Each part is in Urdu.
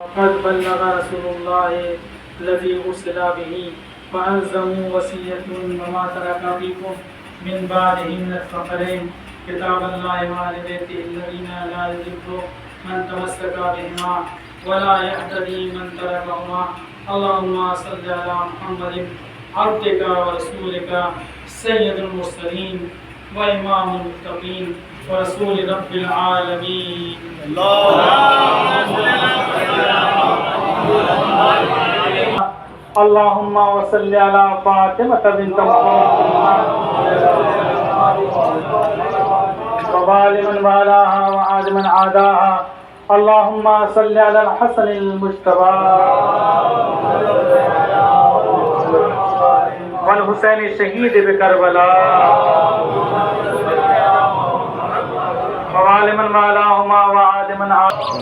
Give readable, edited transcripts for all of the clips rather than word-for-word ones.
قد بلغ رسول الله الذي أرسل به فألزموا وصية وما ترك فيكم من بعده من الثقلين كتاب الله وآل بيته الذين لا يضل من تمسك بهما ولا يهتدي من تركهما. اللهم صل على محمد عبدك ورسولك سيد المرسلين وإمام المتقين ورسول رب العالمين. اللهم وصل على فاطمة بنت محمد وبال من والاها وعاد من عاداها. اللهم صل على الحسن المجتبى والحسين الشهيد بكربلاء وبال من والاهما وعاد من عاداها.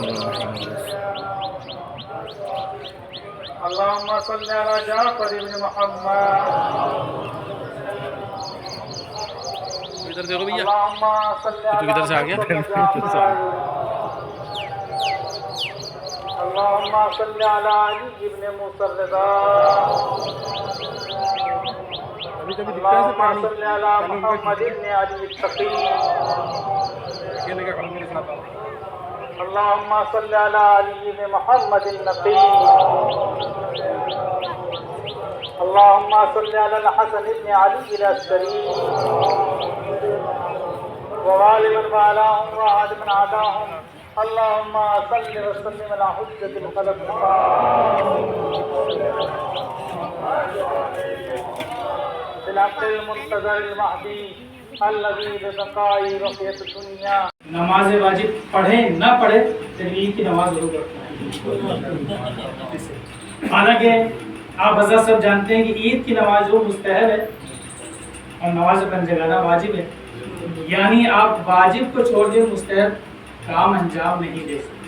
اللهم صل على جعفر بن محمد. ادھر دیکھو بھیا اللهم صل تو على کدھر سے آ گیا اللهم صل على علي بن موسى الرضا. اللهم صل على محمد بن علي التقي. اللهم صل على علي بن محمد النقي. اللهم صل على الحسن بن علي العسكري وآل من والاهم وعاد من عاداهم. اللهم صل وسلم على حجة الخلق بالحق المنتظر المهدي الذي ببقاء بقية الدنيا. نماز واجب پڑھیں نہ پڑھیں عید کی نماز ضرور پڑھیں. حالانکہ آپ حضرت سب جانتے ہیں کہ عید کی نماز وہ مستحب ہے اور نماز پنجگانہ واجب ہے. یعنی آپ واجب کو چھوڑ دیں مستحب کام انجام نہیں دے سکتے.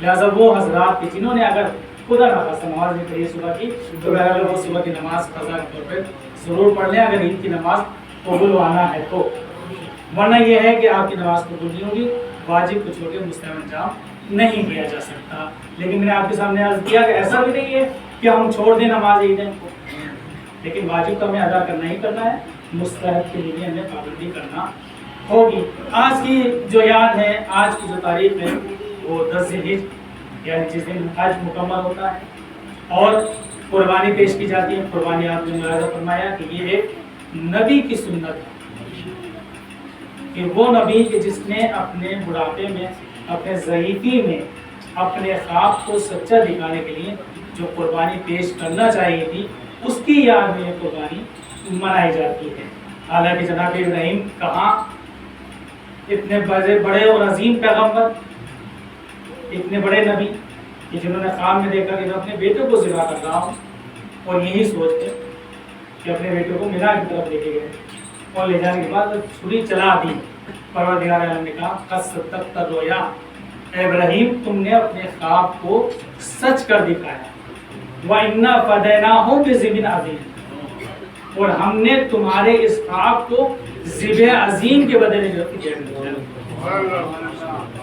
لہذا وہ حضرات کے جنہوں نے اگر خدا نخواستہ نماز نہیں پڑھی صبح کی تو اگر وہ صبح کی نماز قضا کے طور پہ ضرور پڑھ لیں اگر عید کی نماز قبول آنا ہے تو. ورنہ یہ ہے کہ آپ کی نماز قبول نہیں ہوگی. واجب کو چھوڑ کے مستحب انجام نہیں دیا جا سکتا. لیکن میں نے آپ کے سامنے عرض کیا کہ ایسا بھی نہیں ہے کہ ہم چھوڑ دیں نماز عیدین کو، لیکن واجب تو ہمیں ادا کرنا ہی کرنا ہے. مستحب کے لیے ہمیں پابندی کرنا ہوگی. آج کی جو یاد ہے، آج کی جو تاریخ ہے وہ 10 ذی الحجہ یعنی جس دن حج مکمل ہوتا ہے اور قربانی پیش کی جاتی ہے. قربانی آپ نے ملاحظہ فرمایا کہ یہ ایک نبی کی سنت ہے کہ وہ نبی کہ جس نے اپنے بڑھاپے میں، اپنے ضعیفی میں اپنے خواب کو سچا دکھانے کے لیے جو قربانی پیش کرنا چاہیے تھی اس کی یاد میں یہ قربانی منائی جاتی ہے. حالانکہ جناب ابراہیم کہاں اتنے بڑے اور عظیم پیغمبر، اتنے بڑے نبی کہ جنہوں نے خواب میں دیکھا کہ میں اپنے بیٹے کو ذبح کر رہا ہوں اور یہی سوچ کے کہ اپنے بیٹے کو مینا کی طرف لے کے گئے اور لے جانے کے بعد چھری چلا دی. پروردگار عالم نے کہا قد صدقت الرؤیا، اے ابراہیم تم نے اپنے خواب کو سچ کر دکھایا. وَإِنَّا فَدَيْنَاهُ بِذِبْحٍ عَظِيمٍ، اور ہم نے تمہارے اس خواب کو ذبح عظیم کے بدلے جو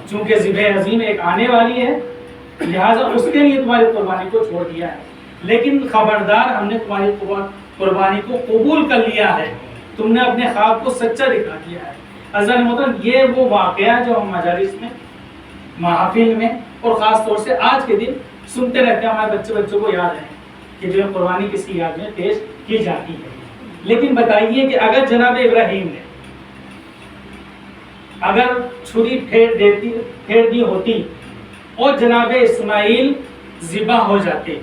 چونکہ ذبح عظیم ایک آنے والی ہے لہٰذا اس کے لیے تمہاری قربانی کو چھوڑ دیا ہے. لیکن خبردار ہم نے تمہاری قربانی کو قبول کر لیا ہے، تم نے اپنے خواب کو سچا دکھا دیا ہے. حضرت محترم یہ وہ واقعہ جو ہم مجالس میں، محافل میں اور خاص طور سے آج کے دن سنتے رہتے ہیں، ہمارے بچوں کو یاد ہے کہ جو قربانی کس کی یاد میں پیش کی جاتی ہے. لیکن بتائیے کہ اگر جناب ابراہیم نے اگر چھری پھیر دی ہوتی اور جناب اسماعیل ذبح ہو جاتے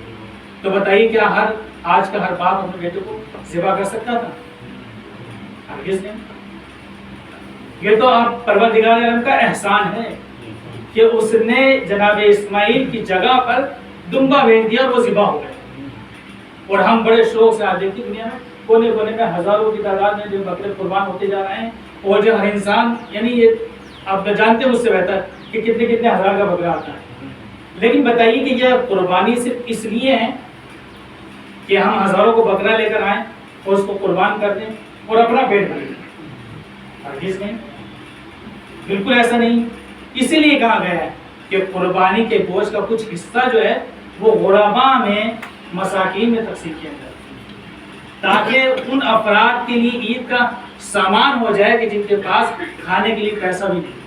تو بتائیے کیا آج کا ہر باپ اپنے بیٹے کو ذبح کر سکتا تھا؟ ہرگز نہیں. یہ تو آپ پروردگار عالم کا احسان ہے کہ اس نے جناب اسماعیل کی جگہ پر دمبا بھیج دیا اور وہ ذبح ہو گئے. اور ہم بڑے شوق سے آج دیکھتے دنیا میں کونے کونے میں ہزاروں کی تعداد میں جو بکرے قربان ہوتے جا رہے ہیں اور جو ہر انسان، یعنی یہ آپ جانتے ہیں مجھ سے بہتر کہ کتنے ہزار کا بکرا آتا ہے. لیکن بتائیے کہ یہ قربانی صرف اس لیے ہے کہ ہم ہزاروں کو بکرا لے کر آئیں اور اس کو قربان کر دیں اور اپنا پیٹ بھر لیں؟ ہرگز نہیں، بالکل ایسا نہیں. اسی لیے کہا گیا ہے کہ قربانی کے گوشت کا کچھ حصہ جو ہے وہ غربا میں مساکین میں تقسیم کیا جائے تاکہ ان افراد کے لیے عید کا سامان ہو جائے کہ جن کے پاس کھانے کے لیے پیسہ بھی نہیں.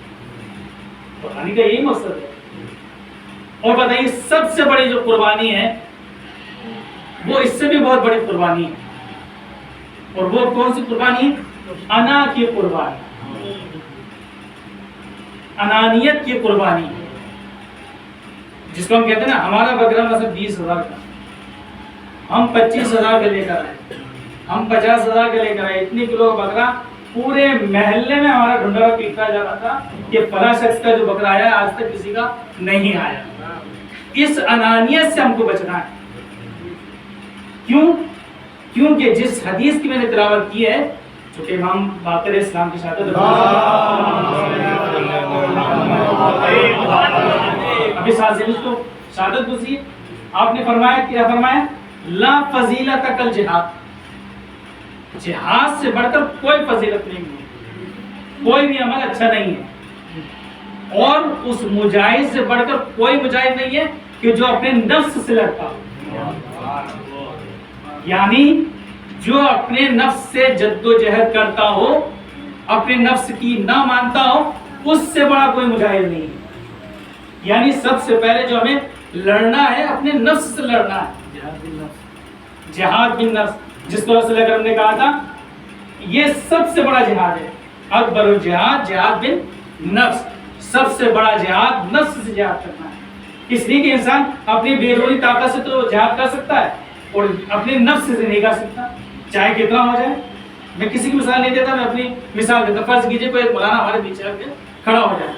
قربانی کا یہی مقصد ہے. اور بتائیے سب سے بڑی جو قربانی ہے وہ اس سے بھی بہت بڑی قربانی ہے, اور وہ کون سی قربانی؟ انا کی قربانی, انانیت کی قربانی, جس کو ہم کہتے ہیں نا ہمارا بکرا مثلا 20,000 کا, ہم 25,000 کا لے کر آئے, ہم 50,000 کا لے کر آئے, اتنی کلو کا بکرا پورے محلے میں ہمارا ڈھونڈا پیٹا جا رہا تھا کہ فلاں شخص کا جو بکرا آیا آج تک کسی کا نہیں آیا. اس انانیت سے ہم کو بچنا ہے. کیوں؟ کیونکہ جس حدیث کی میں نے تلاوت کی ہے, چونکہ امام باقر اسلام کی شہادت ابھی ساتھ سے اس کو شہادت گزری, آپ نے فرمایا, کیا فرمایا؟ لا فضیلت کل جہاد, جہاد سے بڑھ کر کوئی فضیلت نہیں ہے, کوئی بھی عمل اچھا نہیں ہے, اور اس مجاہد سے بڑھ کر کوئی مجاہد نہیں ہے کہ جو اپنے نفس سے لڑتا ہو, یعنی جو اپنے نفس سے جد و جہد کرتا ہو, اپنے نفس کی نہ مانتا ہو, اس سے بڑا کوئی مجاہد نہیں ہے. یعنی سب سے پہلے جو ہمیں لڑنا ہے اپنے نفس سے لڑنا ہے, جہاد بن نفس, جس کو رسول اکرم نے کہا تھا یہ سب سے بڑا جہاد ہے, اکبر الجہاد جہاد بن نفس, سب سے بڑا جہاد نفس سے جہاد کرنا ہے. اس لیے کہ انسان اپنی بیرونی طاقت سے تو جہاد کر سکتا ہے اور اپنے نفس سے نہیں کر سکتا, چاہے کتنا ہو جائے. میں کسی کی مثال نہیں دیتا, میں اپنی مثال دیتا. فرض کیجئے کوئی مولانا ہمارے پیچھے رکھ کے کھڑا ہو جائے,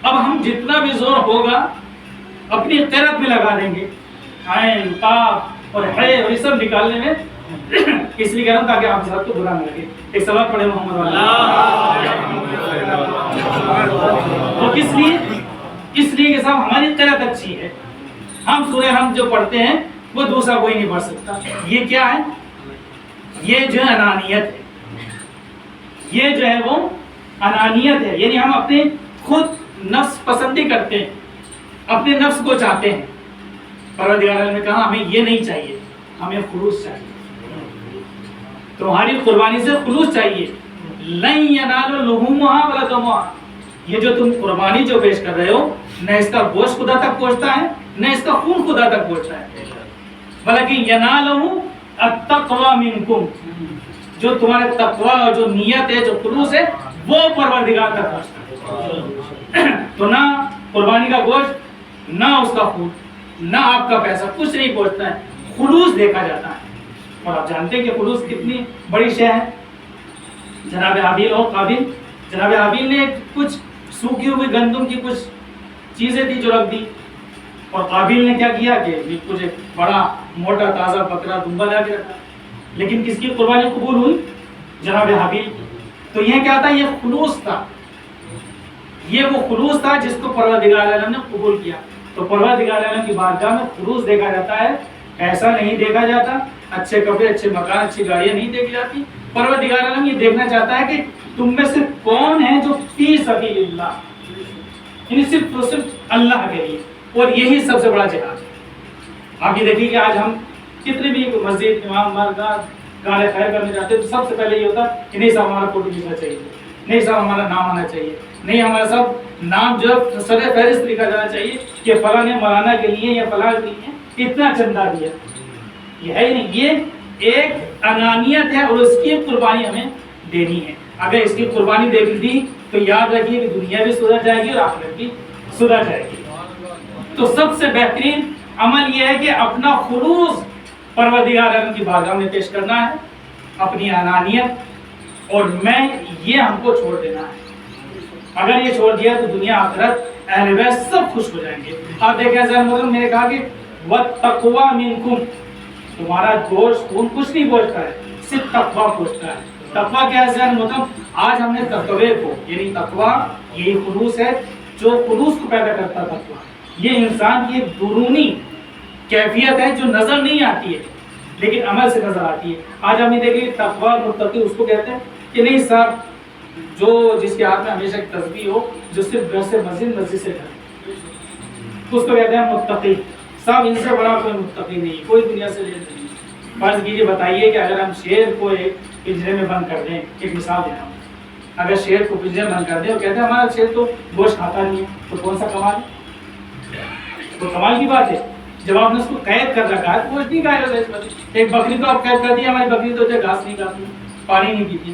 اب ہم جتنا بھی زور ہوگا اپنی غیرت میں لگا دیں گے, عین قاف اور ہے اور یہ سب نکالنے میں, اس لیے کہہ رہا ہوں تاکہ آپ سب کو برا نہ لگے. ایک سوال پڑھے محمد والا, تو کس لیے؟ اس لیے کہ صاحب ہماری غیرت اچھی ہے, ہم سورہ ہم جو پڑھتے ہیں وہ دوسرا کوئی نہیں پڑھ سکتا. یہ کیا ہے؟ یہ جو ہے انانیت ہے, یہ جو ہے وہ انانیت ہے, یعنی ہم اپنے خود نفس پسندی کرتے ہیں, اپنے نفس کو چاہتے ہیں. پروردگار نے کہا ہمیں یہ نہیں چاہیے, ہمیں خلوص چاہیے, تمہاری قربانی سے خلوص چاہیے. لن ینالوا لحومها ولا دمها, یہ جو تم قربانی جو پیش کر رہے ہو نہ اس کا گوشت خدا تک پہنچتا ہے نہ اس کا خون خدا تک پہنچتا ہے, بلکہ ینالہ التقوی منکم, جو تمہارا تقوی اور جو نیت ہے, جو خلوص ہے, وہ پروردگار تک پہنچتا ہے. تو نہ قربانی کا گوشت, نہ اس کا خون, نہ آپ کا پیسہ, کچھ نہیں پہنچتا ہے, خلوص دیکھا جاتا ہے. اور آپ جانتے ہیں کہ خلوص کتنی بڑی شے ہے. جناب حابیل اور قابل, جناب حابیل نے کچھ سوکھی ہوئی گندم کی کچھ چیزیں تھی جو رکھ دی, اور قابل نے کیا کیا کہ کچھ ایک بڑا موٹا تازہ بکرا دمبا لا کے رکھا. لیکن کس کی قربانی قبول ہوئی؟ جناب حابیل. تو یہ کیا تھا؟ یہ خلوص تھا, یہ وہ خلوص تھا جس کو پروردگار عالم نے قبول کیا. تو پروردگار عالم کی بارگاہ میں خلوص دیکھا جاتا ہے, ایسا نہیں دیکھا جاتا. اچھے کپڑے, اچھے مکان, اچھی گاڑیاں نہیں دیکھی جاتی. پروردگار عالم یہ دیکھنا چاہتا ہے کہ تم میں سے کون ہے جو فی سبیل اللہ, یعنی صرف تو صرف اللہ کے لیے. اور یہی سب سے بڑا جہاد ہے. آپ یہ دیکھیے کہ آج ہم کتنے بھی مسجد, امام, مارگاہ, گانے خیر کرنے جاتے ہیں تو سب سے پہلے یہ ہوتا ہے کہ نہیں صاحب ہمارا فوٹو کھینچنا چاہیے, نہیں صاحب ہمارا نام آنا چاہیے, نہیں ہمارا سب نام جو ہے سر فہرست لکھا جانا چاہیے کہ فلاں نے مولانا کے لیے یا فلاں کے لیے اتنا چندہ دیا. یہ ہے نہیں, یہ ایک انانیت ہے اور اس کی قربانی ہمیں دینی ہے. اگر اس کی قربانی دے دی تو یاد رکھیے کہ دنیا بھی سدھر جائے گی اور آخرت بھی سدھر جائے گی. تو سب سے بہترین عمل یہ ہے کہ اپنا خلوص پروردگار عالم کی بارگاہ میں پیش کرنا ہے, اپنی انانیت اور میں, یہ ہم کو چھوڑ دینا ہے. اگر یہ چھوڑ دیا تو دنیا آخرت اہل بیت سب خوش ہو جائیں گے. آپ دیکھیں حضرت محترم میں نے کہا کہ وَالتَّقْوَى مِنْكُمْ, تمہارا گوشت خون کچھ نہیں پہنچتا ہے, صرف تقویٰ پہنچتا ہے. تقویٰ کیا ہے حضرت محترم؟ آج ہم نے تقوی کو, یعنی تقویٰ یہی خلوص ہے جو خلوص کو پیدا کرتا ہے. تقویٰ یہ انسان کی ایک درونی کیفیت ہے جو نظر نہیں آتی ہے لیکن عمل سے نظر آتی ہے. آج ہم یہ دیکھیں تقویٰ متقی اس کو کہتے ہیں کہ نہیں صاحب جو جس کے ہاتھ میں ہمیشہ ایک تسبیح ہو, جو صرف گھر سے مسجد, مسجد سے گھر, اس کو کہتے ہیں متقی. سب ان سے بڑا کوئی متقی نہیں, کوئی دنیا سے لے نہیں. فرض کیجیے, بتائیے کہ اگر ہم شیر کو ایک پنجرے میں بند کر دیں, ایک مثال دینا ہوں, اگر شیر کو پنجرے میں بند کر دیں اور کہتے ہیں ہمارا شیر تو گوشت کھاتا نہیں ہے, تو کون سا کمال ہے؟ تو کمال کی بات ہے. جب آپ نے اس کو قید کر رکھا ہے تو گوشت نہیں کھائے گا. ایک بکری کو آپ قید کر دیا, ہماری بکری تو گھاس نہیں کھاتی, پانی نہیں پیتی,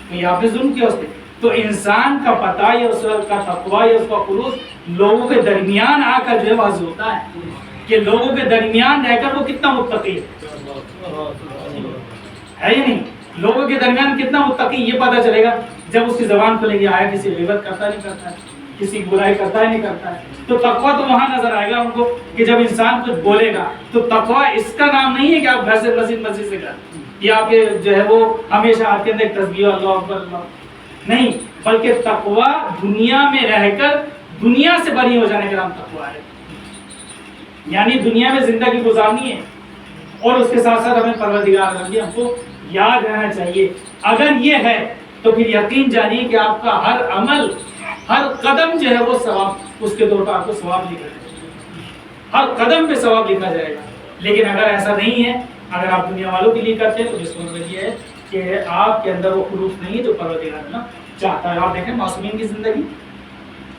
تو یہ آپ نے ظلم کیا اس پہ. تو انسان کا پتہ یا اس کا تقویٰ یا اس کا خلوص لوگوں کے درمیان آ کر جو ہے واضح ہوتا ہے کہ لوگوں کے درمیان رہ کر وہ کتنا متقی ہے یا نہیں. لوگوں کے درمیان کتنا متقی یہ پتہ چلے گا جب اس کی زبان کھلے گی, آیا کسی غیبت کرتا نہیں کرتا ہے, کسی برائی کرتا ہے نہیں کرتا ہے. تو تقویٰ تو وہاں نظر آئے گا ان کو کہ جب انسان کچھ بولے گا. تو تقویٰ اس کا نام نہیں ہے کہ آپ گھر سے مسجد سے گھر, یا آپ کے جو ہے وہ ہمیشہ آپ کے اندر ایک تسبیح اللہ اکبر اللہ نہیں, بلکہ تقویٰ دنیا میں رہ کر دنیا سے بری ہو جانے کا نام تقویٰ ہے. یعنی دنیا میں زندگی گزارنی ہے اور اس کے ساتھ ساتھ ہمیں پروردگار عالم ہم کو یاد رہنا چاہیے. اگر یہ ہے تو پھر یقین جانیے کہ آپ کا ہر عمل, ہر قدم جو ہے وہ ثواب, اس کے طور پر آپ کو ثواب لکھا جائے گا, ہر قدم پہ ثواب لکھا جائے گا. لیکن اگر ایسا نہیں ہے, اگر آپ دنیا والوں کے لیے کرتے ہیں تو اس کا مطلب یہ ہے کہ آپ کے اندر وہ خلوص نہیں ہے جو پروردگار نا چاہتا ہے. آپ دیکھیں معصومین کی زندگی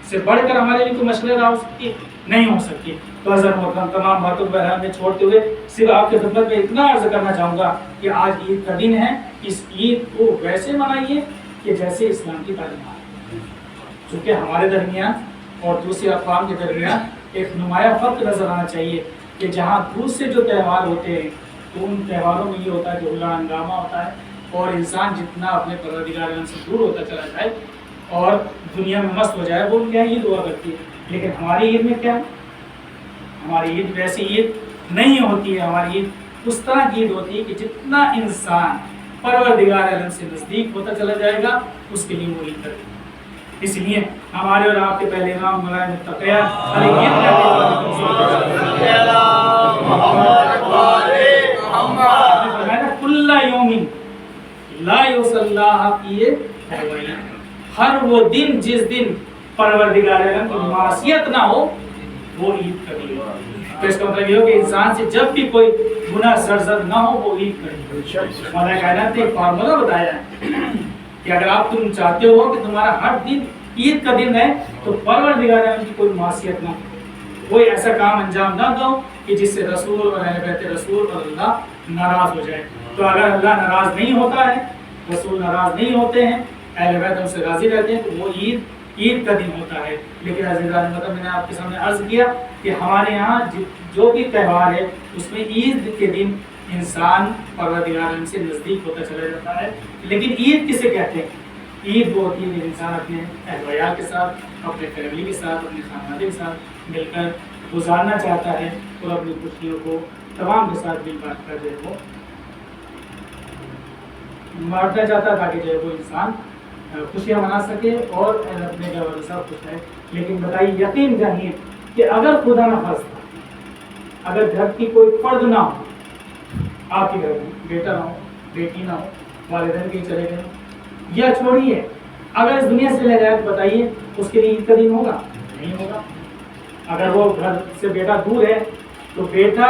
سے بڑھ کر ہمارے لیے کوئی مشغلہ ہو سکتی ہے نہیں ہو سکتی. تو حضرت محترم تمام باتوں کو بہرحال میں چھوڑتے ہوئے صرف آپ کی خدمت میں اتنا عرض کرنا چاہوں گا کہ آج عید کا دن ہے. اس عید کو ویسے منائیے کہ جیسے اسلام کی تعلیمات, چونکہ ہمارے درمیان اور دوسری اقوام کے درمیان ایک نمایاں فرق نظر آنا چاہیے کہ جہاں دوسرے جو تہوار ہوتے ہیں تو ان تہواروں میں یہ ہوتا ہے کہ اللہ ہنگامہ ہوتا ہے اور انسان جتنا اپنے پروردگار عالم سے دور ہوتا چلا جائے اور دنیا میں مست ہو جائے, وہ ان کے یہاں عید ہوا کرتی ہے. لیکن ہماری عید میں کیا ہے, ہماری عید ویسی عید نہیں ہوتی ہے. ہماری عید اس طرح کی عید ہوتی ہے کہ جتنا انسان پروردگار عالم سے نزدیک ہوتا چلا جائے گا اس کے لیے وہ عید کرے. اس لیے ہمارے اور آپ کے پہلے امام مولانا متقیہ کل یوم لا یصلی فیہ تہویہ, ہر وہ دن جس دن پروردگار عالم کی معصیت نہ ہو وہ عید کا دن. تو اس کا مطلب یہ ہو کہ انسان سے جب بھی کوئی گناہ سرزد نہ ہو وہ عید کرے. مولا کائنات نے ایک فارمولہ بتایا ہے کہ اگر آپ تم چاہتے ہو کہ تمہارا ہر دن عید کا دن ہے تو پروردگار عالم کی کوئی معصیت نہ ہو, کوئی ایسا کام انجام نہ دو کہ جس سے رسول اور اہل بیت رسول اور اللہ ناراض ہو جائے. تو اگر اللہ ناراض نہیں ہوتا ہے, رسول ناراض نہیں ہوتے ہیں, اہل بیت ہم سے راضی رہتے ہیں, تو وہ عید کا دن ہوتا ہے. لیکن عزیزان مطلب میں نے آپ کے سامنے عرض کیا کہ ہمارے یہاں جو بھی تہوار ہے اس میں عید کے دن انسان پروردگار عالم سے نزدیک ہوتا چلا جاتا ہے. لیکن عید کسے کہتے ہیں؟ عید وہ ہوتی ہے کہ انسان اپنے اہل ویال کے ساتھ, اپنے فیملی کے ساتھ, اپنے خاندان کے ساتھ مل کر گزارنا چاہتا ہے اور اپنی خوشیوں کو تمام کے ساتھ مل بانٹ کر جو ہے وہ بانٹنا چاہتا ہے تاکہ جو ہے وہ انسان خوشیاں منا سکے اور اپنے گھر والے ساتھ خوش رہے. لیکن بتائیے, یقین جانیے کہ اگر خدا نہ خواستہ, اگر گھر کی کوئی فرد نہ ہو, آپ کے گھر میں بیٹا نہ ہو, بیٹی نہ ہو, والدین کہیں چلے گئے, یا چھوڑیے اگر اس دنیا سے لے جائے تو بتائیے اس کے لیے عید کا دن ہوگا؟ نہیں ہوگا. اگر وہ گھر سے بیٹا دور ہے تو بیٹا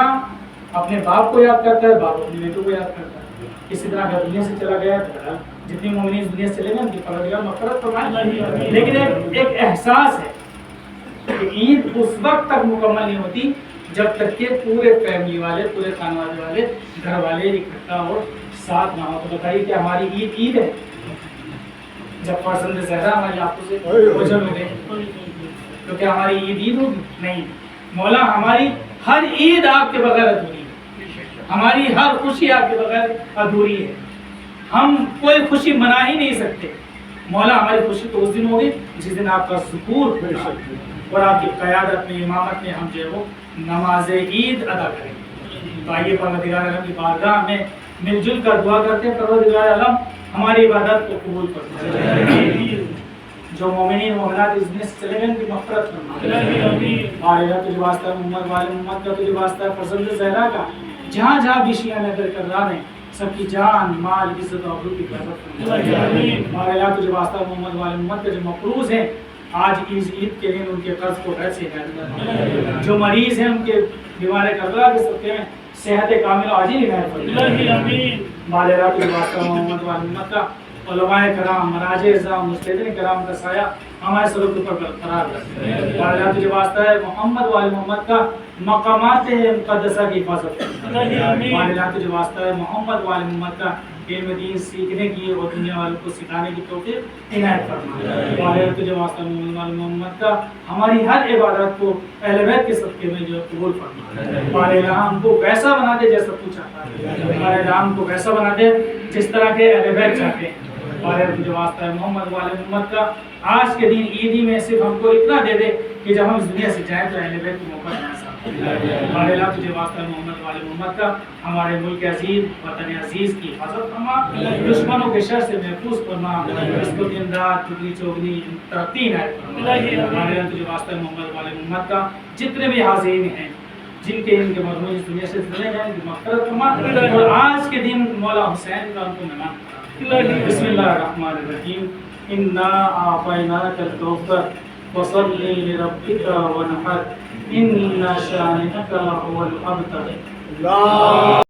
اپنے باپ کو یاد کرتا ہے, باپ اپنے بیٹوں کو یاد کرتا ہے. اسی طرح اگر دنیا سے چلا گیا تو جتنی مومنین اس دنیا سے چلے گئے ان کی پروردگار مغفرت فرمائے. لیکن ایک احساس ہے کہ عید اس وقت تک مکمل نہیں ہوتی جب تک کہ پورے فیملی والے, پورے خاندان والے, گھر والے اکٹھا اور ساتھ نہ ہو. تو بتائیے کہ ہماری عید ہے جب فرزند زہرا ہماری آنکھوں سے اوجھل ہو گئے تو کیا ہماری عید ہوگی؟ نہیں. مولا ہماری ہر عید آپ کے بغیر ادھوری ہے, ہماری ہر خوشی آپ کے بغیر ادھوری ہے. ہم کوئی خوشی منا ہی نہیں سکتے. مولا ہماری خوشی تو اس دن ہوگی جس دن آپ کا ظہور اور آپ کی قیادت میں, امامت میں ہم جو ہے وہ نماز عید ادا کریں. تو آئیے پروردگار عالم کی بارگاہ میں مل جل کر دعا کرتے ہیں, پروردگار عالم ہماری عبادت کو قبول فرمائے. جو مومنین مومنات اس دنیا سے چلے گئے ان کی مغفرت فرمائے. اور اللہ تجھے واسطہ محمد والے محمد کا, تجھے واسطہ فرزند زہرا کا, جہاں جہاں بھی شیعہ نظر کر رہا ہے سب کی جان, مال, عزت و آبرو کی حفاظت فرمائے. اور اللہ تجھے واسطہ محمد والے محمد کا جو مقروض ہیں آج اس عید کے دن ان کے قرض کو گھر سے عنایت، جو مریض ہیں ان کے بیمار کربلا کے صدقے میں صحت کامل عاجل عنایت فرمائے۔ بالغ کی واسطہ محمد والی امت کا علماء کرام، مراجع اعظام، مجتہدین کرام کا سایہ ہمارے سروں کے اوپر برقرار رکھے۔ بالغ تجھے واسطہ ہے محمد والی محمد کا مقامات مقدسہ کی حفاظت کرے۔ بالغ تجھے واسطہ ہے محمد والی محمد کا علم دین سیکھنے کی اور دنیا والوں کو سکھانے کی توفیق عنایت فرمائے۔ بالغ تجھے واسطہ محمد والی محمد کا ہماری ہر عبادت کو اہل بیت کے صدقے میں جو قبول فرمائے۔ بالغ ہم کو ویسا بنا دے جیسا تو چاہتا ہے، بالغ ہم کو ویسا بنا دے جس طرح کے اہل بیت چاہتے ہیں۔ بالغ تجھے واسطہ ہے محمد والے محمد کا آج کے دن عیدی میں صرف ہم کو اتنا دے دے کہ جب ہم اس دنیا سے جائیں تو اہل بیت کو موقع دینا ساتھ۔ بالغ تجھے واسطہ ہے محمد والے محمد کا ہمارے ملک عزیز وطن عزیز کی حفاظت فرما، دشمنوں کے شر سے محفوظ فرما، اس کو دن رات چگنی چوگنی ترقی عنایت فرما۔ بالغ تجھے واسطہ ہے محمد والے محمد کا جتنے بھی حاضرین ہیں جن کے مرحوم اس دنیا سے چلے جائیں ان کی مغفرت فرما، اور آج کے دن مولا حسین کا ان کو مہمان فرما۔ بسم اللہ الرحمن الرحیم، انا اعطیناک الکوثر فصل لربک وانحر ان شانئک هو الابتر۔